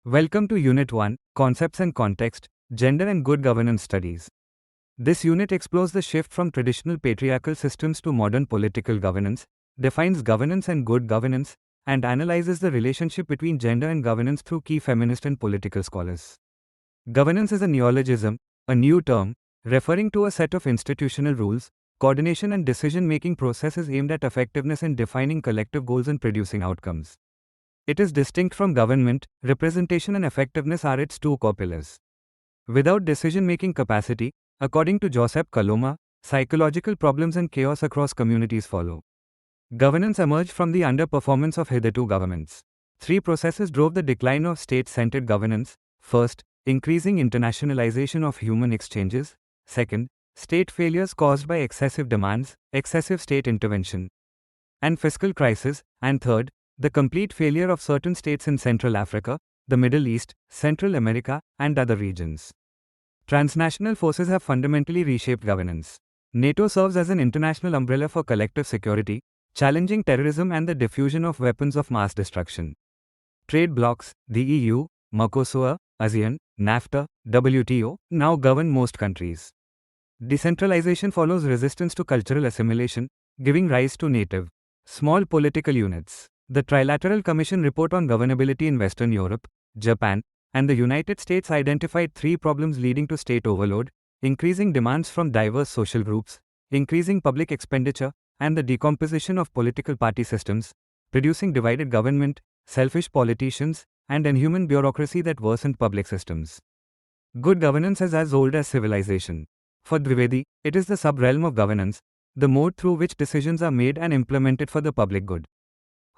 Welcome to Unit 1, Concepts and Context, Gender and Good Governance Studies. This unit explores the shift from traditional patriarchal systems to modern political governance, defines governance and good governance, and analyzes the relationship between gender and governance through key feminist and political scholars. Governance is a neologism, a new term, referring to a set of institutional rules, coordination and decision-making processes aimed at effectiveness in defining collective goals and producing outcomes. It is distinct from government. Representation and effectiveness are its two core pillars. Without decision-making capacity, according to Josep Coloma, psychological problems and chaos across communities follow. Governance emerged from the underperformance of hitherto governments. Three processes drove the decline of state-centered governance. First, increasing internationalization of human exchanges. Second, state failures caused by excessive demands, excessive state intervention, and fiscal crisis. And third, the complete failure of certain states in Central Africa, the Middle East, Central America, and other regions. Transnational forces have fundamentally reshaped governance. NATO serves as an international umbrella for collective security, challenging terrorism and the diffusion of weapons of mass destruction. Trade blocs, the EU, Mercosur, ASEAN, NAFTA, WTO, now govern most countries. Decentralization follows resistance to cultural assimilation, giving rise to native, small political units. The Trilateral Commission report on governability in Western Europe, Japan, and the United States identified three problems leading to state overload: increasing demands from diverse social groups, increasing public expenditure, and the decomposition of political party systems, producing divided government, selfish politicians, and inhuman bureaucracy that worsened public systems. Good governance is as old as civilization. For Dwivedi, it is the sub-realm of governance, the mode through which decisions are made and implemented for the public good.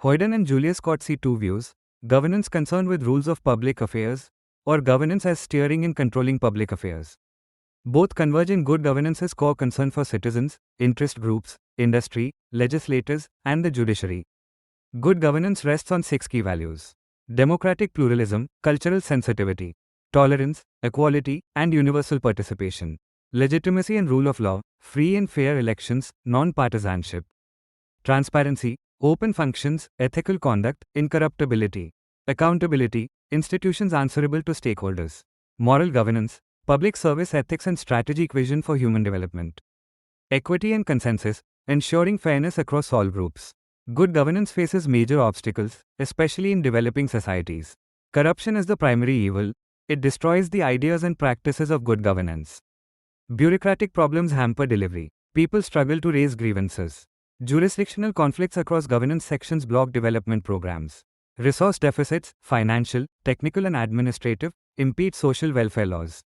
Hoyden and Julius Scott see two views: governance concerned with rules of public affairs, or governance as steering and controlling public affairs. Both converge in good governance's core concern for citizens, interest groups, industry, legislators, and the judiciary. Good governance rests on six key values: democratic pluralism, cultural sensitivity, tolerance, equality, and universal participation; legitimacy and rule of law, free and fair elections, non-partisanship; transparency, open functions, ethical conduct, incorruptibility; accountability, institutions answerable to stakeholders; moral governance, public service ethics and strategic vision for human development; equity and consensus, ensuring fairness across all groups. Good governance faces major obstacles, especially in developing societies. Corruption is the primary evil. It destroys the ideas and practices of good governance. Bureaucratic problems hamper delivery. People struggle to raise grievances. Jurisdictional conflicts across governance sections block development programs. Resource deficits, financial, technical and administrative, impede social welfare laws.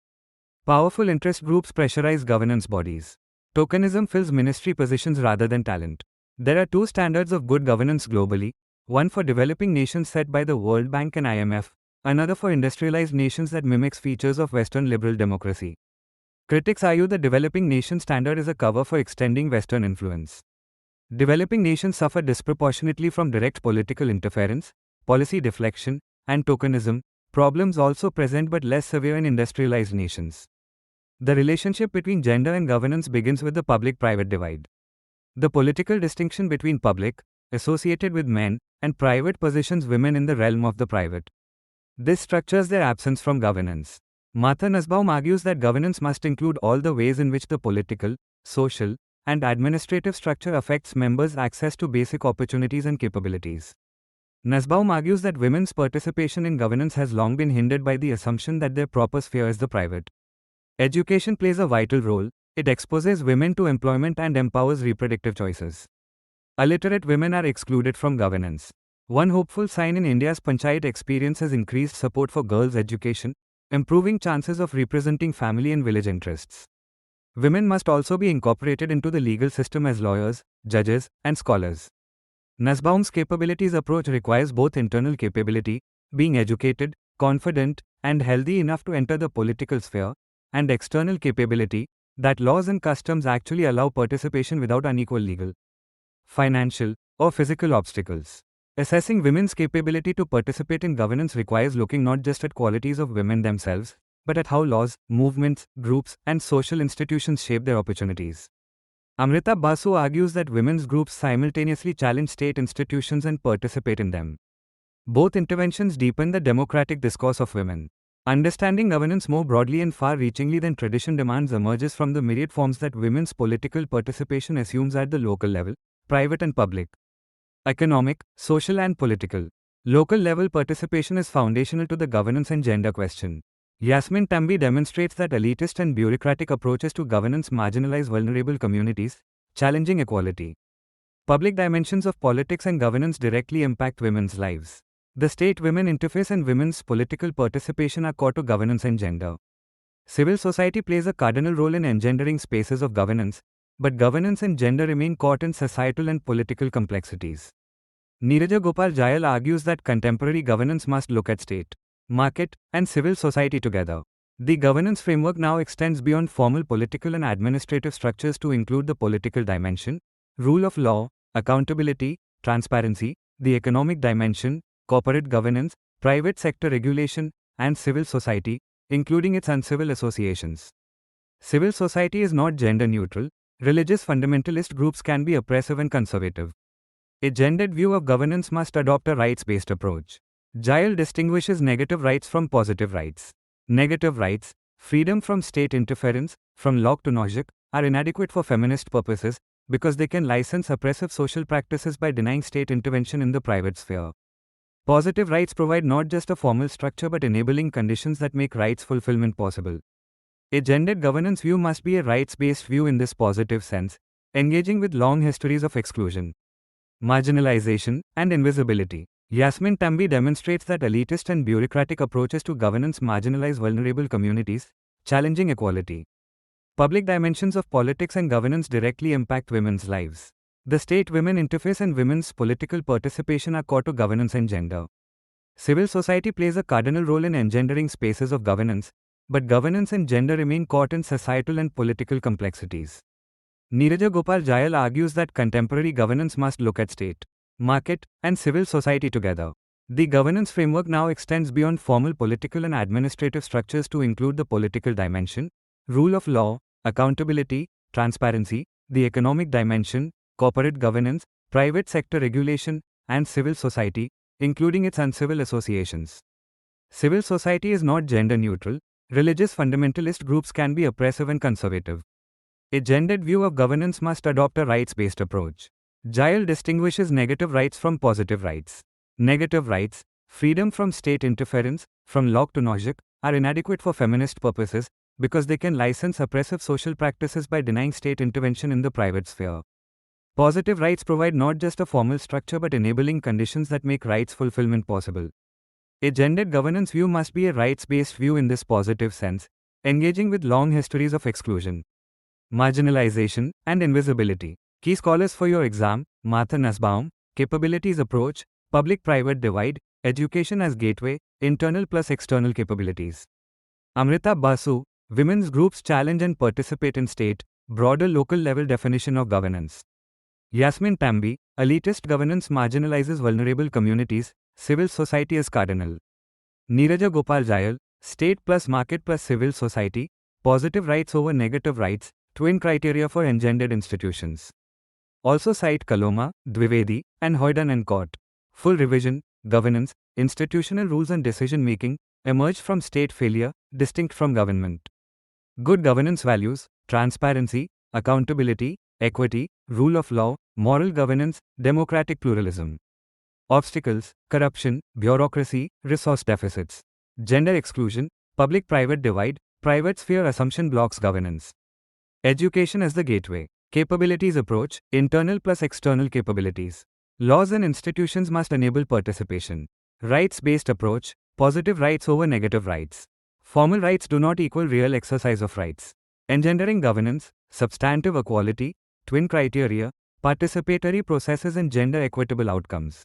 Powerful interest groups pressurize governance bodies. Tokenism fills ministry positions rather than talent. There are two standards of good governance globally, one for developing nations set by the World Bank and IMF, another for industrialized nations that mimics features of Western liberal democracy. Critics argue the developing nation standard is a cover for extending Western influence. Developing nations suffer disproportionately from direct political interference, policy deflection, and tokenism, problems also present but less severe in industrialized nations. The relationship between gender and governance begins with the public-private divide. The political distinction between public, associated with men, and private positions women in the realm of the private. This structures their absence from governance. Martha Nussbaum argues that governance must include all the ways in which the political, social, and administrative structure affects members' access to basic opportunities and capabilities. Nussbaum argues that women's participation in governance has long been hindered by the assumption that their proper sphere is the private. Education plays a vital role. It exposes women to employment and empowers reproductive choices. Illiterate women are excluded from governance. One hopeful sign in India's Panchayat experience is increased support for girls' education, improving chances of representing family and village interests. Women must also be incorporated into the legal system as lawyers, judges, and scholars. Nussbaum's capabilities approach requires both internal capability, being educated, confident, and healthy enough to enter the political sphere, and external capability, that laws and customs actually allow participation without unequal legal, financial, or physical obstacles. Assessing women's capability to participate in governance requires looking not just at qualities of women themselves, but at how laws, movements, groups, and social institutions shape their opportunities. Amrita Basu argues that women's groups simultaneously challenge state institutions and participate in them. Both interventions deepen the democratic discourse of women. Understanding governance more broadly and far-reachingly than tradition demands emerges from the myriad forms that women's political participation assumes at the local level, private and public, economic, social and political. Local level participation is foundational to the governance and gender question. Yasmin Tambi demonstrates that elitist and bureaucratic approaches to governance marginalize vulnerable communities, challenging equality. Public dimensions of politics and governance directly impact women's lives. The state-women interface and women's political participation are core to governance and gender. Civil society plays a cardinal role in engendering spaces of governance, but governance and gender remain caught in societal and political complexities. Neeraja Gopal Jayal argues that contemporary governance must look at state, market, and civil society together. The governance framework now extends beyond formal political and administrative structures to include the political dimension, rule of law, accountability, transparency, the economic dimension, corporate governance, private sector regulation, and civil society, including its uncivil associations. Civil society is not gender neutral. Religious fundamentalist groups can be oppressive and conservative. A gendered view of governance must adopt a rights-based approach. Jayal distinguishes negative rights from positive rights. Negative rights, freedom from state interference, from Locke to Nozick, are inadequate for feminist purposes because they can license oppressive social practices by denying state intervention in the private sphere. Positive rights provide not just a formal structure but enabling conditions that make rights fulfillment possible. A gendered governance view must be a rights-based view in this positive sense, engaging with long histories of exclusion, marginalization, and invisibility. Yasmin Tambi demonstrates that elitist and bureaucratic approaches to governance marginalize vulnerable communities, challenging equality. Public dimensions of politics and governance directly impact women's lives. The state-women interface and women's political participation are core to governance and gender. Civil society plays a cardinal role in engendering spaces of governance, but governance and gender remain caught in societal and political complexities. Neeraja Gopal Jayal argues that contemporary governance must look at state, market, and civil society together. The governance framework now extends beyond formal political and administrative structures to include the political dimension, rule of law, accountability, transparency, the economic dimension, corporate governance, private sector regulation, and civil society, including its uncivil associations. Civil society is not gender neutral. Religious fundamentalist groups can be oppressive and conservative. A gendered view of governance must adopt a rights-based approach. Jayal distinguishes negative rights from positive rights. Negative rights, freedom from state interference, from Locke to Nozick, are inadequate for feminist purposes because they can license oppressive social practices by denying state intervention in the private sphere. Positive rights provide not just a formal structure but enabling conditions that make rights fulfillment possible. A gendered governance view must be a rights-based view in this positive sense, engaging with long histories of exclusion, marginalization, and invisibility. Key scholars for your exam: Martha Nussbaum, Capabilities Approach, Public-Private Divide, Education as Gateway, Internal plus External Capabilities. Amrita Basu, Women's Groups Challenge and Participate in State, Broader Local Level Definition of Governance. Yasmin Tambi, Elitist Governance Marginalizes Vulnerable Communities, Civil Society is Cardinal. Neeraja Gopal Jayal, State plus Market plus Civil Society, Positive Rights over Negative Rights, Twin Criteria for Engendered Institutions. Also cite Kaloma, Dwivedi, and Hoyden and Court. Full revision: Governance, Institutional Rules and Decision-Making, emerged from state failure, distinct from government. Good governance values: transparency, accountability, equity, rule of law, moral governance, democratic pluralism. Obstacles: corruption, bureaucracy, resource deficits. Gender exclusion, public-private divide, private sphere assumption blocks governance. Education as the gateway. Capabilities approach, internal plus external capabilities. Laws and institutions must enable participation. Rights-based approach, positive rights over negative rights. Formal rights do not equal real exercise of rights. Engendering governance, substantive equality, twin criteria, participatory processes and gender equitable outcomes.